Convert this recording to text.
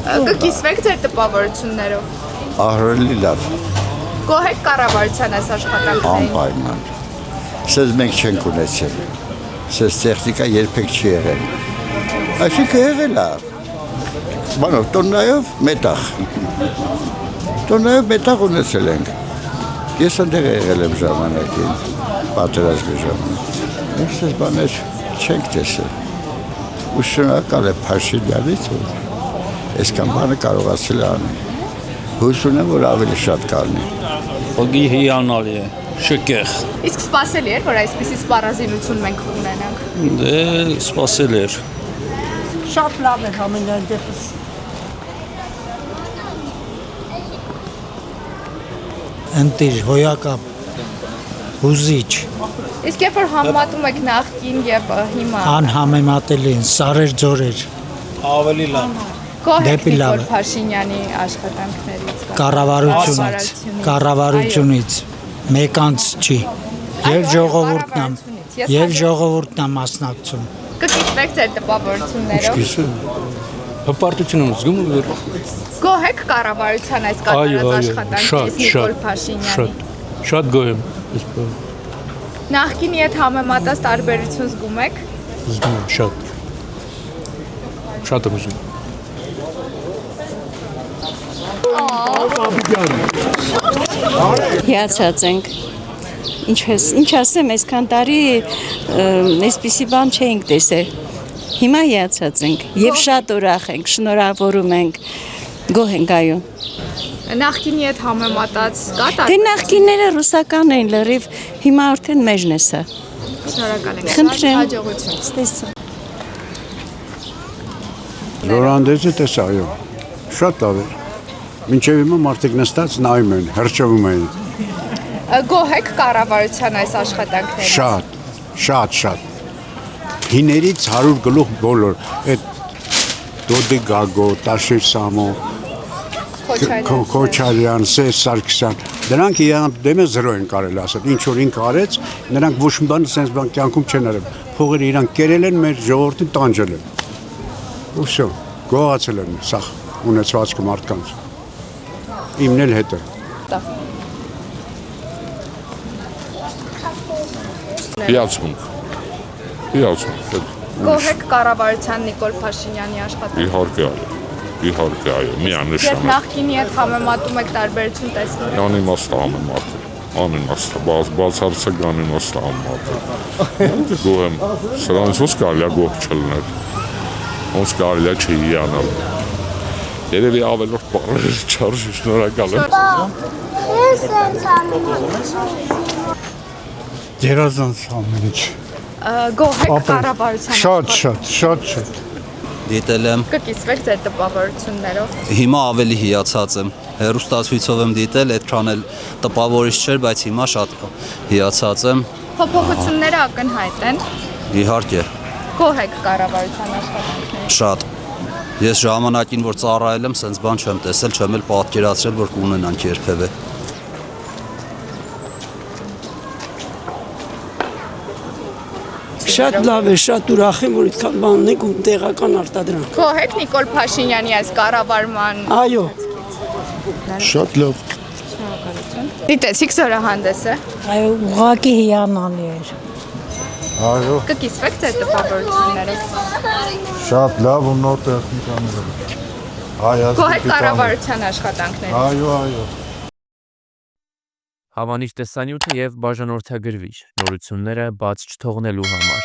Կկիսվեք ձեր տպավորություններով։ Ահռելի լավ, Գոհ եք կառավարության այս աշխատանքներին։ անպայման։ Սեզ մենք չենք ունեցել, սեզ տեխնիկա երբեք չի եղել։ Այսինքն եղել է, բանով տոննայով մետաղ ունեցել ենք։ Ես ընդեղ եղել եմ ժամանակին, պատերազմի ժամանակ։ Մենք սեզ բաներ չենք տեսել։ Ու շնորհակալ եմ Փաշինյանից, որ այսքան բանը կարողացել է անել։ Հույս ունեմ, որ ավելի շատ կլինի։ Ոգի հիանալի է, շքեղ։ Իսկ սպասելի էր, որ այսպիսի սպառազինություն մենք ունենանք։ Դե սպասել էր։ Շատ լավ էր ամենայն դեպս։ Ընտիր, հոյակապ, հուզիչ, Իսկ երբ որ համատում եք նախկին եւ հիմա, անհամեմատելի են, սարեր ձորեր, Ավելի լավ։ գոհ եք դեպի լավ Նիկոլ է։ Փաշինյանի աշխատանքներից։ կառավարությունից, մեկանց չի, եւ ժողովուրդն կառավարությունից, ես եւ հաջող- ժողովուրդն է մասնակցում։ Կկիսվեք ձեր տպավորություններով։ Հպարտություն եմ զգում, որ Գոհ եք կառավարության այս կատարած աշխատանքից Նիկոլ Փաշինյանի։ շատ գոհ եմ։ Նախկինի հետ համեմատած տարբերություն զգում եք։ Զգում եմ շատ։ Շատ եմ զգում։ Հիացած ենք։ Ինչ ասեմ, այսքան տարի այսպիսի բան չէինք տեսել։ Հիմա հիացած ենք եւ շատ ուրախ ենք, շնորհավորում ենք, գոհ ենք այո։ Նախկինի հետ համեմատած կա Դե նախկինները ռուսական էին լրիվ, հիմա արդեն մեջն է սա։ Շնորհակալ ենք։ Խնդրեմ։ Հաջողություն։ Ստեսա։ Լորանդեզը տեսա, այո, շատ լավ էր։ Մինչև հիմա մարդիկ նստած նայում են, հրճվում են։ Գոհ եք կառավարության այս աշխատանքներից։ Շատ։ Հիներից 100 գլուխ բոլոր, այդ Դոդի Գագո, Տաշիր Սամո, Քոչարյան, Սերժ Սարգսյան, դրանք իրանք դեմը 0 են կարելի ասել։ Ինչ որ ինքը արեց, նրանք ոչ մի բան sense բան կյանքում չեն արել։ Փողերը իրանք կերել են, մեր ժողովրդին տանջել են։ Ու всё, գողացել են սա ունեցվածքը մարդկանց։ Իմն էլ հետ է։ Հիացմունք։ Գոհ եք կառավարության Նիկոլ Փաշինյանի աշխատանքից։ Իհարկե, այո, Երբ միանշանակ։ նախկինի հետ համեմատում եք տարբերություն տեսնում եք։ Անիմաստ համեմատել, բացարձակ անիմաստ համեմատել։ Գոհ եմ, սրանից ոնց կարելի է գոհ չլինել, ոնց կարելի է չհիանալ։ Երևի ավելորդ բառեր չարժի, շնորհակալ եմ։ Գերազանց ամեն ինչ։ Գոհ եք կառավարության Շատ։ Դիտել եմ, Կկիսվեք ձեր տպավորություններով։ հիմա ավելի հիացած եմ։ Հեռուստացույցով եմ դիտել, այդքան էլ տպավորիչ չէր, բայց հիմա շատ հիացած եմ։ Փոփոխությունները ակնհայտ են։ Իհարկե, Գոհ եք կառավարության աշխատանքներից։ շատ։ Ես ժամանակին, որ ծառայել եմ, սենց բան չեմ տեսել, չեմ էլ պատկերացրել, որ կունենանք երբևէ։ Շատ լավ է, շատ ուրախ եմ, որ այդքան բանն եք ու տեղական արտադրանք։ Գոհ եք Նիկոլ Փաշինյանի այս կառավարման։ Այո, Շատ լավ։ Դիտեցիք զորահանդեսը։ այո, ուղղակի հիանալի էր։ Այո, Կկիսվեք ձեր տպավորություններով։ շատ լավ ու նոր տեխնիկաներ։ Գոհ եք կառավարության աշխատանքներից։ Այո։ Հավանիչ տեսանյութը եւ բաժանորդագրվիչ նորությունները բաց չթողնելու համար